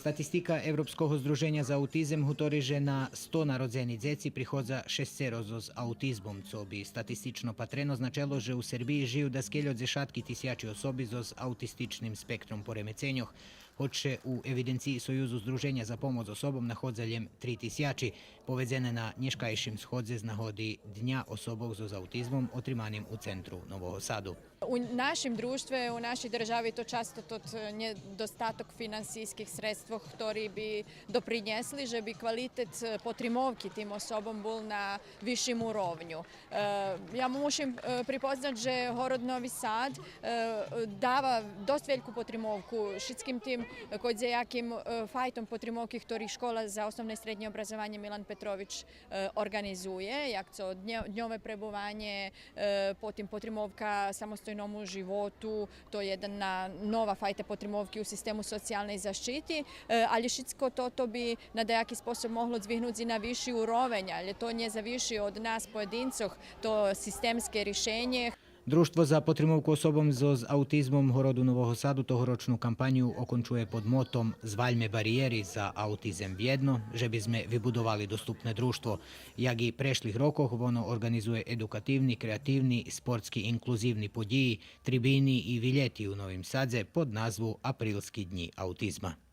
Статистика Европского здруження за аутизм говорить, že na 100 narodzeni djeci prihodza 6 z autizmom, co bi statistično patreno značilo, že u Srbiji žijú da skeljo dešatki tisijači osobi z autističnim spektrom poremecenjoh, hoće u evidenciji Sojuzu združenja za pomoć osobom nahodzaljem 3 tisijači, povezene na nješkajšim shodze znahodi Dnja osobog z autizmom otrimanim u centru Novog Sadu. U našim društvu, u našoj državi to často nedostatok finansijskih sredstv, ktorí by doprinjesli, že bi kvalitet potrimovki tim osobom bol na višim urovnju. Ja mušim pripoznat, že Horod Novi Sad dava dost veliku potrimovku všetkým tim jakim fajtom potrimovki, ktorý škola za osnovne i srednje obrazovanje Milan Petrović organizuje, jak co dňové prebuvanje, potim potrimovka samostojnomu životu, to je jedna nova fajta potrimovki u sistemu socijalnej zaštiti, ali všetko toto bi na dejaki sposob moglo zvihnuti na viši urovenj, ali to nje zaviši od nas pojedincoh, to sistemske rješenje. Društvo za potrimovku osobom z autizmom Horodu Novog Sadu tohoročnu kampanju okončuje pod motom Zvaľme barijeri za autizem vjedno, že by sme vybudovali dostupne društvo. Jak i prešlih rokoh, ono organizuje edukativni, kreativni, sportski inkluzivni podiji, tribini i viljeti u Novim Sadze pod nazvu Aprilski dni autizma.